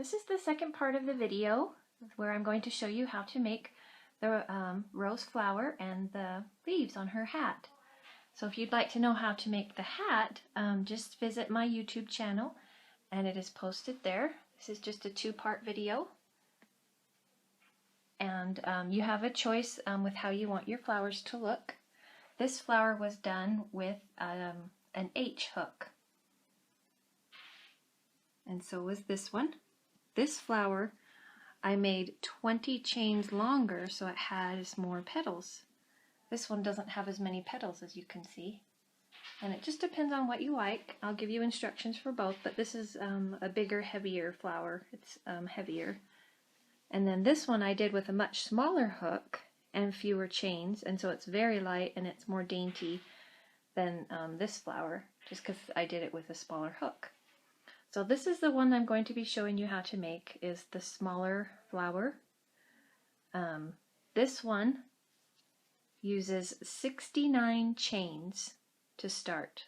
This is the second part of the video where I'm going to show you how to make the rose flower and the leaves on her hat. So if you'd like to know how to make the hat, just visit my YouTube channel and it is posted there. This is just a two-part video. And you have a choice with how you want your flowers to look. This flower was done with an H hook. And so was this one. This flower I made 20 chains longer so it has more petals. This one doesn't have as many petals as you can see. And it just depends on what you like. I'll give you instructions for both, but this is a bigger, heavier flower. It's heavier. And then this one I did with a much smaller hook and fewer chains, and so it's very light and it's more dainty than this flower, just because I did it with a smaller hook. So this is the one I'm going to be showing you how to make, is the smaller flower. This one uses 69 chains to start.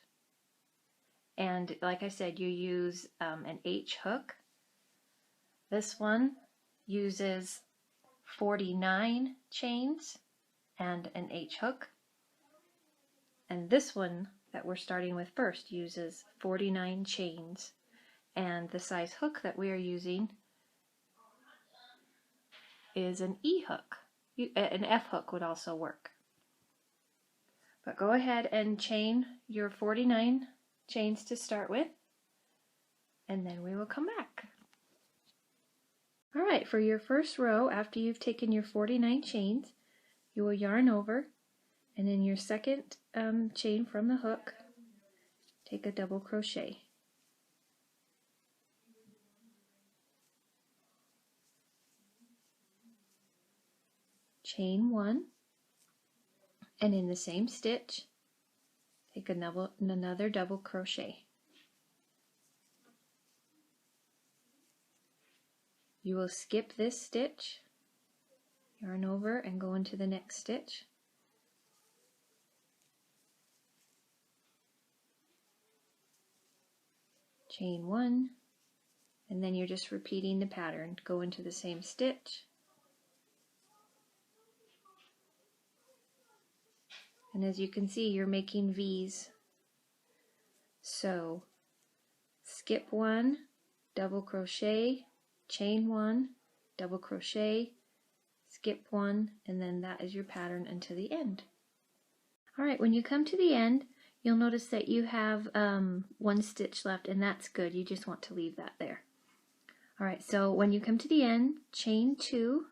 And like I said, you use an H hook. This one uses 49 chains and an H hook. And this one that we're starting with first uses 49 chains. And the size hook that we are using is an E hook. An F hook would also work. But go ahead and chain your 49 chains to start with, and then we will come back. Alright, for your first row, after you've taken your 49 chains, you will yarn over, and in your second chain from the hook, take a double crochet. Chain one, and in the same stitch, take another double crochet. You will skip this stitch, yarn over and go into the next stitch. Chain one, and then you're just repeating the pattern. Go into the same stitch. And as you can see, you're making V's. So skip one, double crochet, chain one, double crochet, skip one, and then that is your pattern until the end. Alright, when you come to the end, you'll notice that you have one stitch left, and that's good. You just want to leave that there. Alright, so when you come to the end, chain two.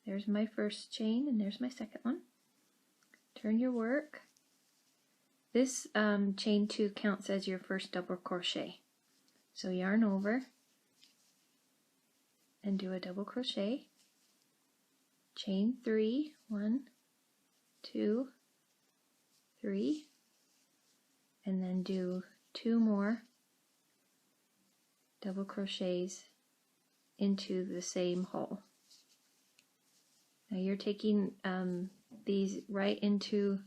There's my first chain, and there's my second one. Turn your work. This chain two counts as your first double crochet. So yarn over and do a double crochet. Chain three, 1, 2, 3, and then do 2 more double crochets into the same hole. Now you're taking these right into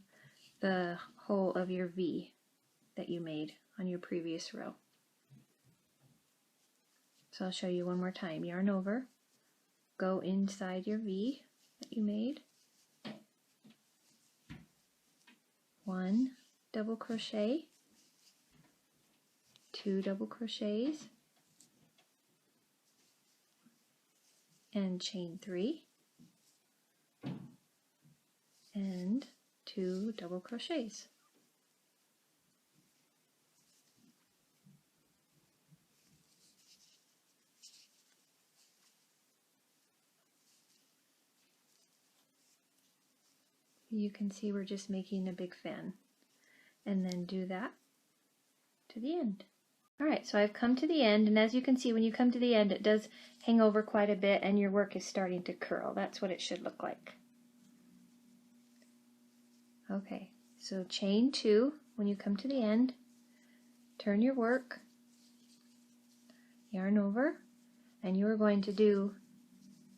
the hole of your V that you made on your previous row. So I'll show you one more time. Yarn over, go inside your V that you made, 1 double crochet, 2 double crochets, and chain 3, and 2 double crochets. You can see we're just making a big fan, and then do that to the end. Alright, so I've come to the end, and as you can see, when you come to the end, it does hang over quite a bit and your work is starting to curl. That's what it should look like. Okay, so chain 2 when you come to the end, turn your work, yarn over, and you are going to do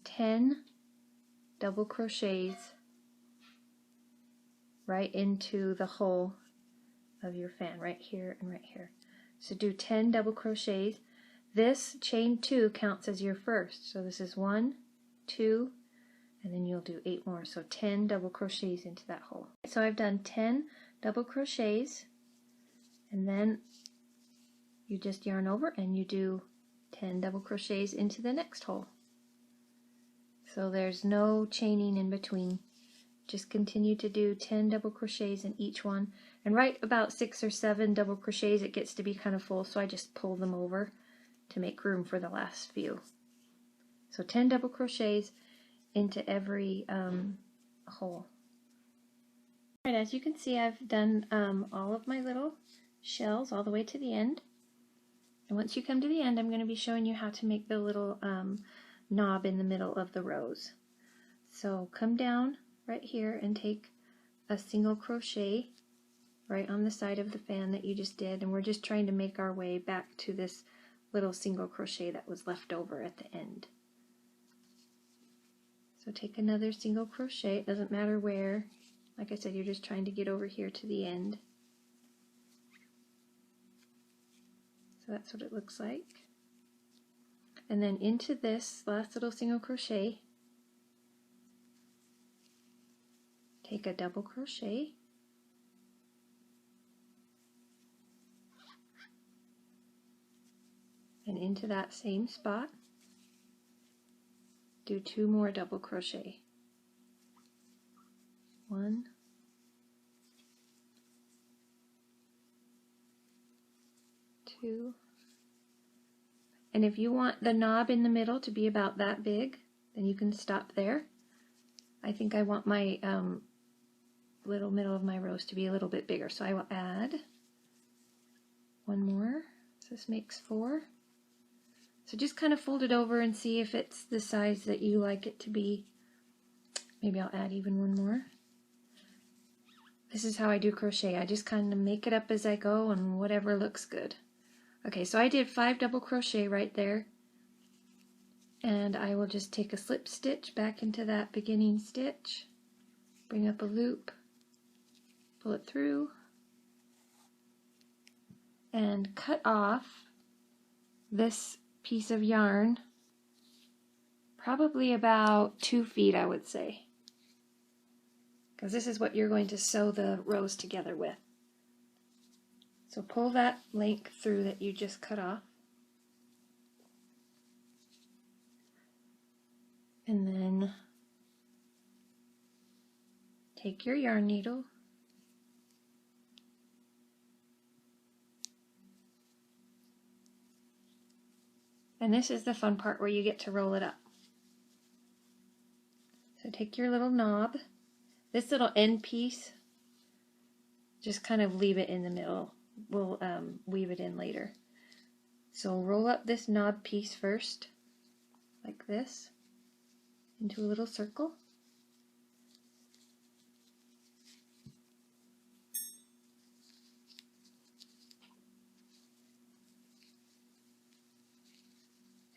10 double crochets right into the hole of your fan, right here and right here. So do 10 double crochets. this chain 2 counts as your first. So this is 1, 2, and then you'll do 8 more. So 10 double crochets into that hole. So I've done 10 double crochets, and then you just yarn over and you do 10 double crochets into the next hole. So there's no chaining in between. Just continue to do 10 double crochets in each one, and right about 6 or 7 double crochets it gets to be kind of full, so I just pull them over to make room for the last few. So 10 double crochets into every hole. Alright, as you can see, I've done all of my little shells all the way to the end, and once you come to the end I'm going to be showing you how to make the little knob in the middle of the rows. So come down right here and take a single crochet right on the side of the fan that you just did, and we're just trying to make our way back to this little single crochet that was left over at the end. So take another single crochet, it doesn't matter where. Like I said, you're just trying to get over here to the end. So that's what it looks like. And then into this last little single crochet, take a double crochet, and into that same spot do 2 more double crochet. 1, 2, and if you want the knob in the middle to be about that big, then you can stop there. I think I want my little middle of my rows to be a little bit bigger, so I will add 1 more. So this makes 4. So just kind of fold it over and see if it's the size that you like it to be. Maybe I'll add even 1 more. This is how I do crochet. I just kind of make it up as I go and whatever looks good. Okay, so I did 5 double crochet right there. And I will just take a slip stitch back into that beginning stitch, bring up a loop, pull it through, and cut off this piece of yarn, probably about 2 feet, I would say, because this is what you're going to sew the rows together with. So pull that length through that you just cut off, and then take your yarn needle and this is the fun part where you get to roll it up. So take your little knob, this little end piece, just kind of leave it in the middle. We'll weave it in later. So roll up this knob piece first, like this, into a little circle.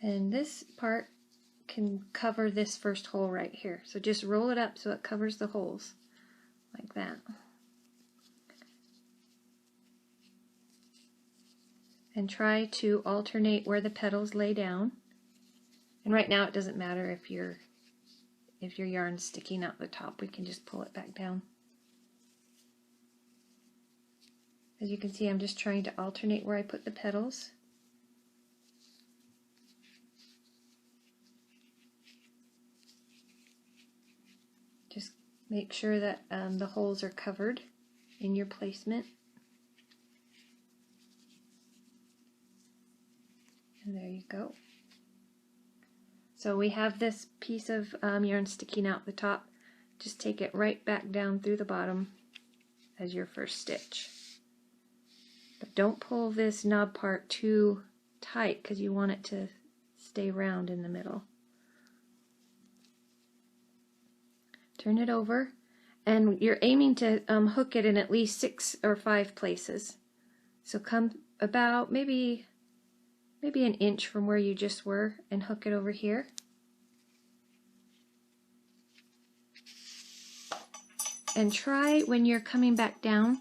And this part can cover this first hole right here. So just roll it up so it covers the holes, like that. And try to alternate where the petals lay down. And right now it doesn't matter if your yarn's sticking out the top, we can just pull it back down. As you can see, I'm just trying to alternate where I put the petals. Just make sure that the holes are covered in your placement. And there you go. So we have this piece of yarn sticking out the top. Just take it right back down through the bottom as your first stitch. But don't pull this knob part too tight because you want it to stay round in the middle. Turn it over, and you're aiming to hook it in at least 6 or 5 places. So come about maybe an inch from where you just were and hook it over here. And try when you're coming back down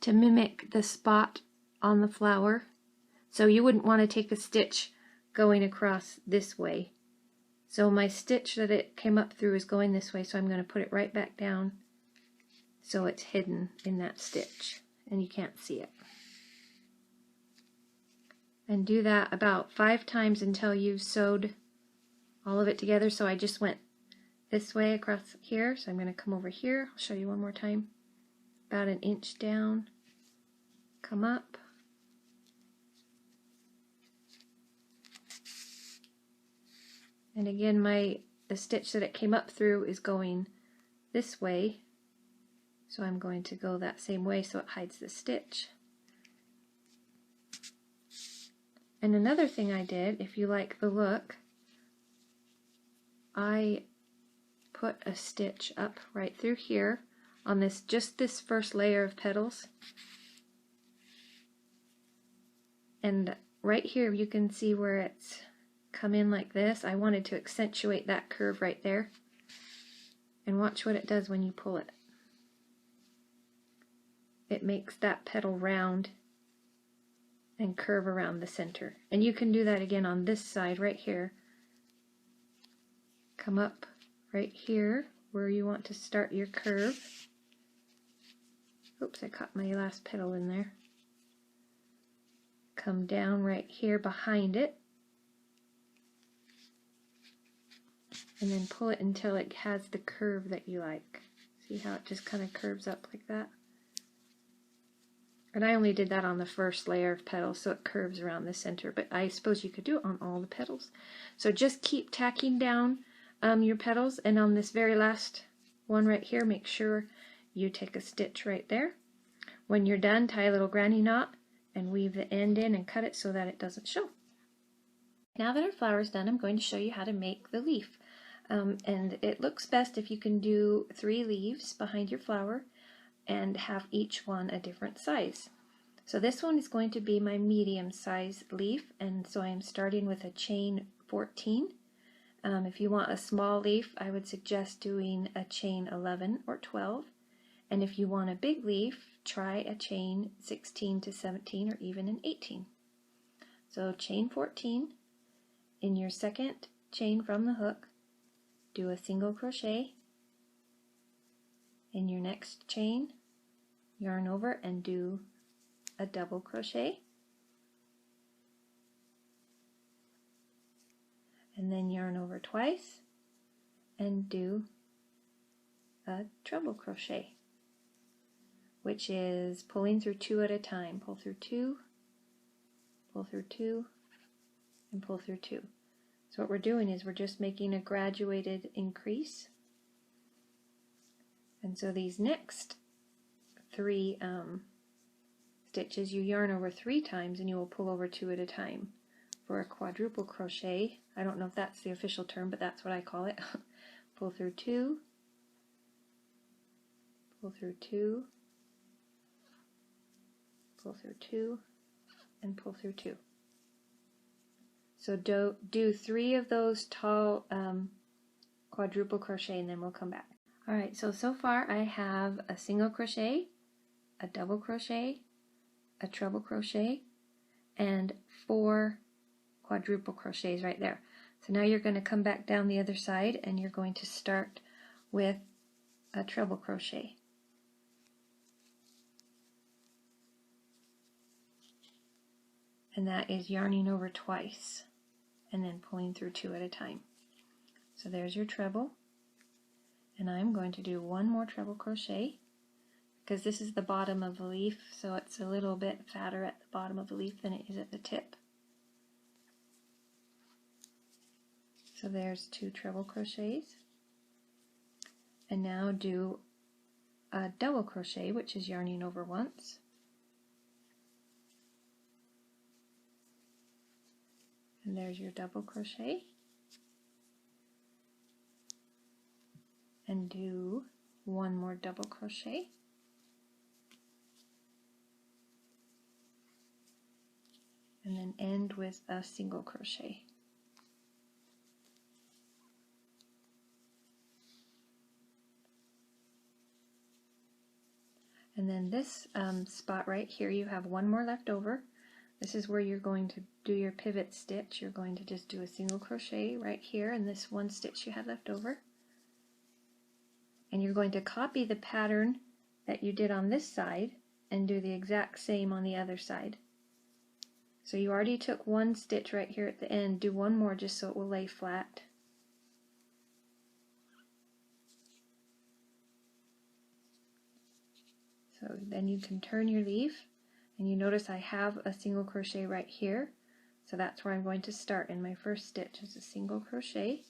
to mimic the spot on the flower. So you wouldn't want to take a stitch going across this way. So my stitch that it came up through is going this way, so I'm going to put it right back down so it's hidden in that stitch and you can't see it. And do that about 5 times until you've sewed all of it together. So I just went this way across here, so I'm going to come over here. I'll show you one more time. About an inch down, come up, and again the stitch that it came up through is going this way, so I'm going to go that same way so it hides the stitch. And another thing I did, if you like the look, I put a stitch up right through here on this, just this first layer of petals. And right here you can see where it's come in like this. I wanted to accentuate that curve right there. And watch what it does when you pull it. It makes that petal round and curve around the center. And you can do that again on this side right here. Come up right here where you want to start your curve. Oops, I caught my last petal in there. Come down right here behind it. And then pull it until it has the curve that you like. See how it just kind of curves up like that? And I only did that on the first layer of petals, so it curves around the center, but I suppose you could do it on all the petals. So just keep tacking down your petals, and on this very last one right here, make sure you take a stitch right there. When you're done, tie a little granny knot and weave the end in and cut it so that it doesn't show. Now that our flower is done, I'm going to show you how to make the leaf. And it looks best if you can do 3 leaves behind your flower and have each one a different size. So this one is going to be my medium size leaf, and so I'm starting with a chain 14. If you want a small leaf, I would suggest doing a chain 11 or 12. And if you want a big leaf, try a chain 16 to 17 or even an 18. So chain 14, in your second chain from the hook, do a single crochet. In your next chain, yarn over and do a double crochet. And then yarn over twice and do a treble crochet, which is pulling through 2 at a time. Pull through 2, pull through 2, and pull through 2. So what we're doing is we're just making a graduated increase. And so these next 3 stitches you yarn over 3 times and you will pull over 2 at a time. For a quadruple crochet, I don't know if that's the official term, but that's what I call it. Pull through 2, pull through 2, pull through 2, and pull through 2. So do 3 of those tall quadruple crochet, and then we'll come back. Alright, so far I have a single crochet, a double crochet, a treble crochet, and 4 quadruple crochets right there. So now you're going to come back down the other side and you're going to start with a treble crochet. And that is yarning over twice and then pulling through 2 at a time. So there's your treble. And I'm going to do 1 more treble crochet because this is the bottom of the leaf, so it's a little bit fatter at the bottom of the leaf than it is at the tip. So there's 2 treble crochets. And now do a double crochet, which is yarning over once. And there's your double crochet. And do 1 more double crochet. And then end with a single crochet. And then this spot right here, you have 1 more left over. This is where you're going to do your pivot stitch. You're going to just do a single crochet right here in this one stitch you had left over. And you're going to copy the pattern that you did on this side and do the exact same on the other side. So you already took one stitch right here at the end. Do one more just so it will lay flat. So then you can turn your leaf, and you notice I have a single crochet right here. So that's where I'm going to start in my first stitch, is a single crochet.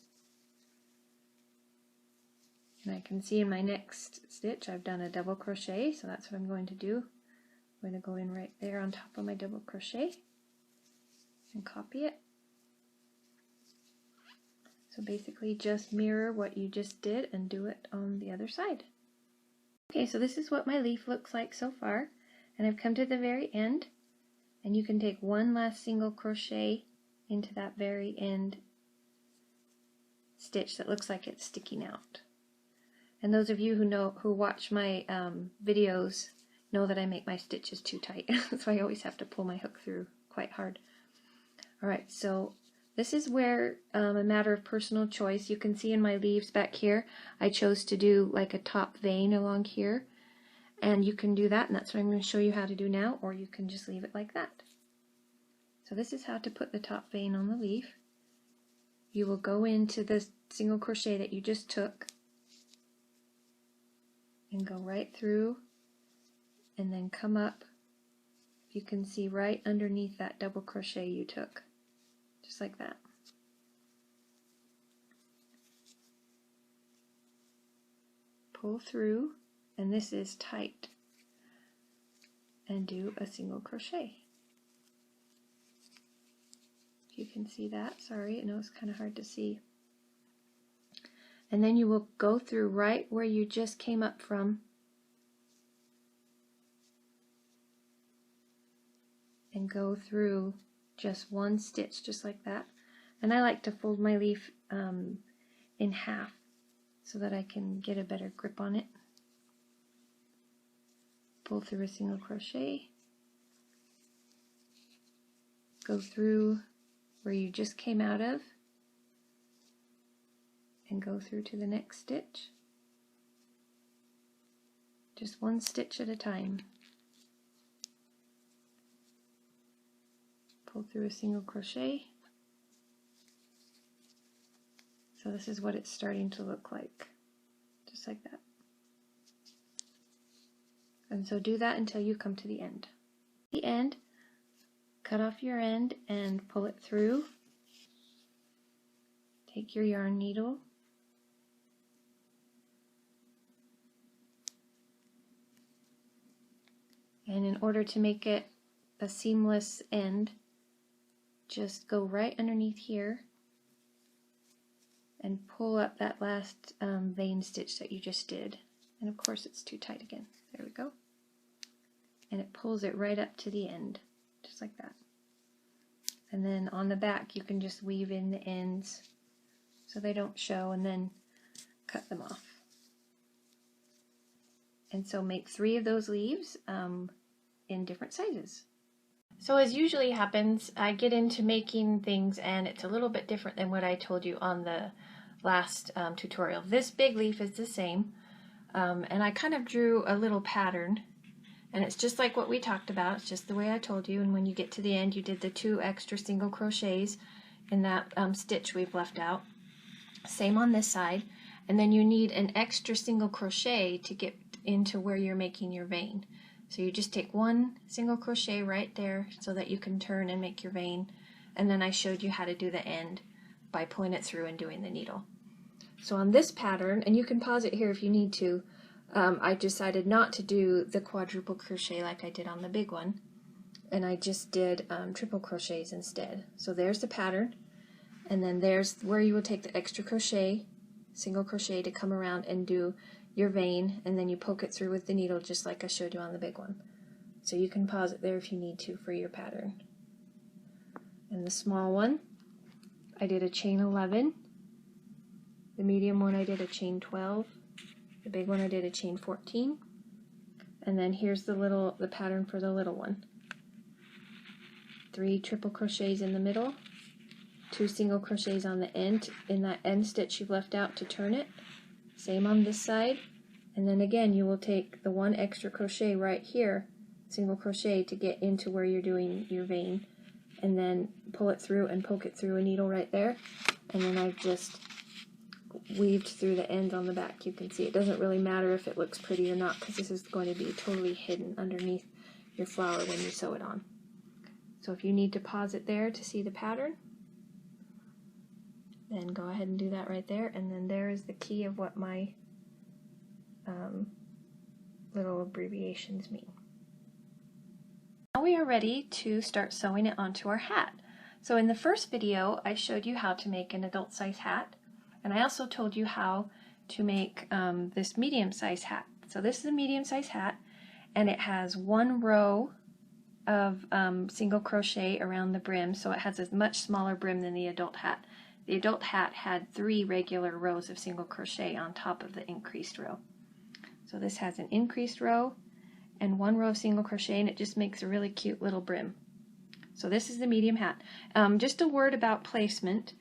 And I can see in my next stitch I've done a double crochet, so that's what I'm going to do. I'm going to go in right there on top of my double crochet and copy it. So basically just mirror what you just did and do it on the other side. Okay, so this is what my leaf looks like so far, and I've come to the very end, and you can take one last single crochet into that very end stitch that looks like it's sticking out. And those of you who watch my videos know that I make my stitches too tight, so I always have to pull my hook through quite hard. Alright, so this is where a matter of personal choice. You can see in my leaves back here, I chose to do like a top vein along here. And you can do that, and that's what I'm going to show you how to do now, or you can just leave it like that. So this is how to put the top vein on the leaf. You will go into the single crochet that you just took and go right through and then come up. You can see right underneath that double crochet you took. Just like that. Pull through, and this is tight, and do a single crochet. If you can see that, sorry, I know it's kind of hard to see. And then you will go through right where you just came up from and go through just one stitch, just like that. And I like to fold my leaf in half so that I can get a better grip on it. Pull through a single crochet, go through where you just came out of, and go through to the next stitch. Just one stitch at a time. Pull through a single crochet. So this is what it's starting to look like, just like that. And so do that until you come to the end. The end, cut off your end and pull it through. Take your yarn needle, and in order to make it a seamless end, just go right underneath here and pull up that last vein stitch that you just did. And of course it's too tight again. There we go. And it pulls it right up to the end, just like that. And then on the back you can just weave in the ends so they don't show, and then cut them off. And so make 3 of those leaves in different sizes. So as usually happens, I get into making things and it's a little bit different than what I told you on the last tutorial. This big leaf is the same, and I kind of drew a little pattern, and it's just like what we talked about. It's just the way I told you, and when you get to the end you did the 2 extra single crochets in that stitch we've left out. Same on this side, and then you need an extra single crochet to get into where you're making your vein. So you just take 1 single crochet right there so that you can turn and make your vein, and then I showed you how to do the end by pulling it through and doing the needle. So on this pattern, and you can pause it here if you need to, I decided not to do the quadruple crochet like I did on the big one, and I just did triple crochets instead. So there's the pattern, and then there's where you will take the extra crochet, single crochet, to come around and do your vein, and then you poke it through with the needle just like I showed you on the big one. So you can pause it there if you need to for your pattern. And the small one, I did a chain 11. The medium one I did a chain 12. The big one I did a chain 14. And then here's the pattern for the little one. 3 triple crochets in the middle, 2 single crochets on the end, in that end stitch you've left out to turn it. Same on this side, and then again you will take the 1 extra crochet right here, single crochet, to get into where you're doing your vein, and then pull it through and poke it through a needle right there, and then I've just weaved through the ends on the back. You can see it doesn't really matter if it looks pretty or not, because this is going to be totally hidden underneath your flower when you sew it on. So if you need to pause it there to see the pattern, then go ahead and do that right there, and then there is the key of what my little abbreviations mean. Now we are ready to start sewing it onto our hat. So in the first video I showed you how to make an adult size hat, and I also told you how to make this medium size hat. So this is a medium size hat, and it has 1 row of single crochet around the brim, so it has a much smaller brim than the adult hat. The adult hat had 3 regular rows of single crochet on top of the increased row. So this has an increased row and 1 row of single crochet, and it just makes a really cute little brim. So this is the medium hat. Just a word about placement.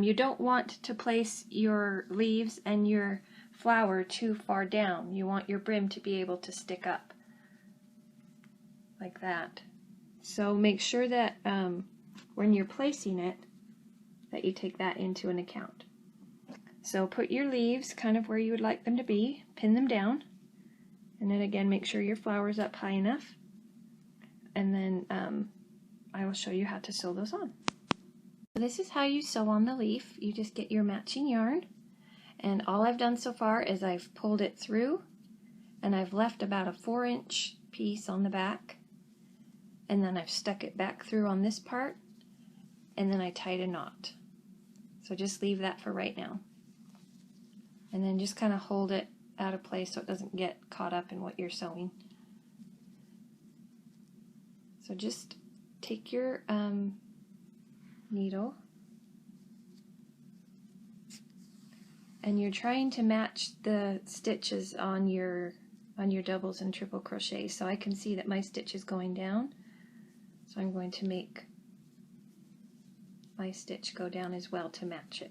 You don't want to place your leaves and your flower too far down. You want your brim to be able to stick up like that. So make sure that when you're placing it, that you take that into an account. So put your leaves kind of where you would like them to be, pin them down, and then again make sure your flower's up high enough, and then I will show you how to sew those on. So this is how you sew on the leaf. You just get your matching yarn, and all I've done so far is I've pulled it through, and I've left about a 4-inch piece on the back, and then I've stuck it back through on this part, and then I tied a knot. So just leave that for right now. And then just kind of hold it out of place so it doesn't get caught up in what you're sewing. So just take your needle, and you're trying to match the stitches on your doubles and triple crochet. So I can see that my stitch is going down, so I'm going to make my stitch go down as well to match it.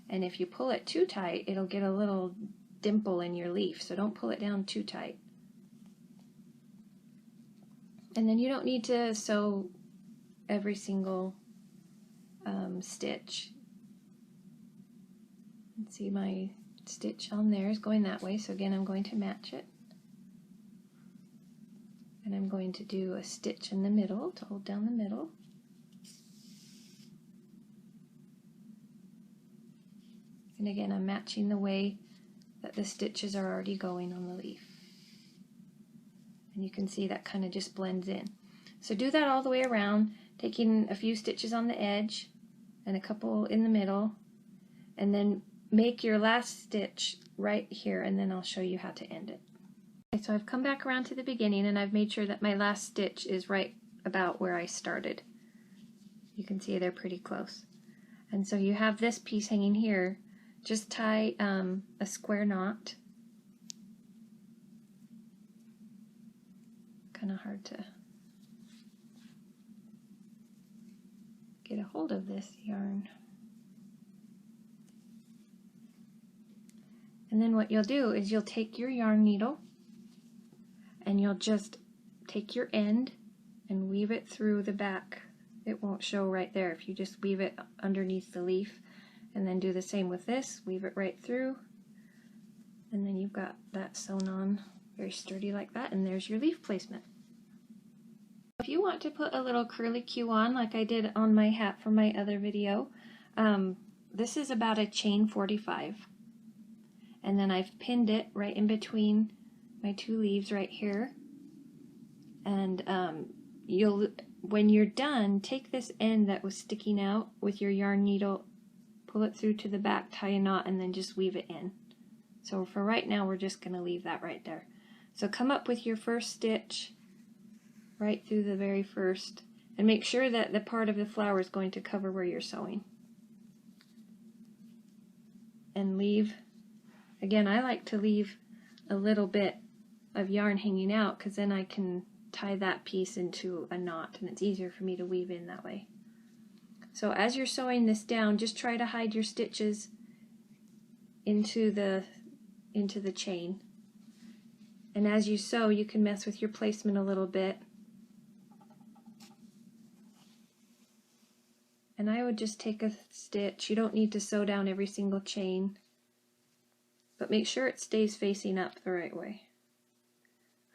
And if you pull it too tight, it'll get a little dimple in your leaf, so don't pull it down too tight. And then you don't need to sew every single stitch. Let's see, my stitch on there is going that way, so again I'm going to match it. And I'm going to do a stitch in the middle to hold down the middle. And again, I'm matching the way that the stitches are already going on the leaf. And you can see that kind of just blends in. So do that all the way around, taking a few stitches on the edge and a couple in the middle, and then make your last stitch right here, and then I'll show you how to end it. Okay, so I've come back around to the beginning, and I've made sure that my last stitch is right about where I started. You can see they're pretty close. And so you have this piece hanging here. Just tie a square knot. Kind of hard to get a hold of this yarn. And then what you'll do is you'll take your yarn needle and you'll just take your end and weave it through the back. It won't show right there if you just weave it underneath the leaf. And then do the same with this, weave it right through, and then you've got that sewn on very sturdy like that, and there's your leaf placement. If you want to put a little curly Q on like I did on my hat from my other video, this is about a chain 45, and then I've pinned it right in between my 2 leaves right here, and when you're done, take this end that was sticking out with your yarn needle, pull it through to the back, tie a knot, and then just weave it in. So for right now, we're just going to leave that right there. So come up with your first stitch right through the very first, and make sure that the part of the flower is going to cover where you're sewing. And leave, again, I like to leave a little bit of yarn hanging out, because then I can tie that piece into a knot, and it's easier for me to weave in that way. So as you're sewing this down, just try to hide your stitches into the chain. And as you sew, you can mess with your placement a little bit. And I would just take a stitch. You don't need to sew down every single chain, but make sure it stays facing up the right way.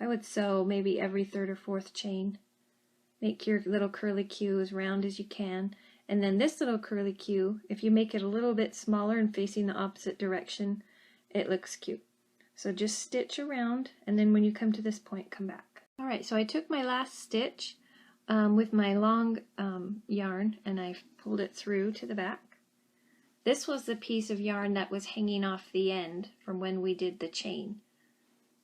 I would sew maybe every third or fourth chain. Make your little curly Q as round as you can. And then this little curly Q, if you make it a little bit smaller and facing the opposite direction, it looks cute. So just stitch around, and then when you come to this point, come back. Alright, so I took my last stitch with my long yarn, and I pulled it through to the back. This was the piece of yarn that was hanging off the end from when we did the chain.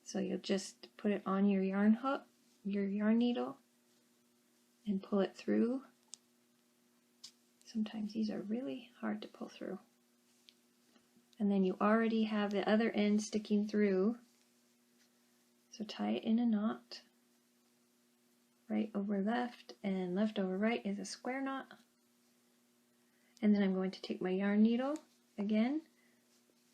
So you'll just put it on your yarn hook, your yarn needle, and pull it through. Sometimes these are really hard to pull through. And then you already have the other end sticking through. So tie it in a knot. Right over left and left over right is a square knot. And then I'm going to take my yarn needle again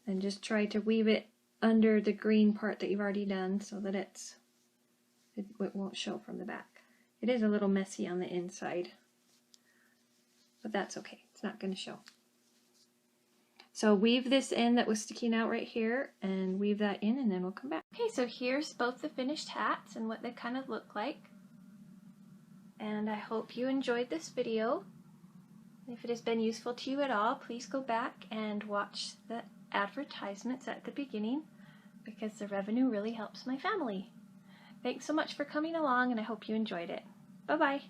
and just try to weave it under the green part that you've already done so that it won't show from the back. It is a little messy on the inside, but that's okay. It's not going to show. So weave this end that was sticking out right here and weave that in, and then we'll come back. Okay, so here's both the finished hats and what they kind of look like. And I hope you enjoyed this video. If it has been useful to you at all, please go back and watch the advertisements at the beginning, because the revenue really helps my family. Thanks so much for coming along, and I hope you enjoyed it. Bye-bye.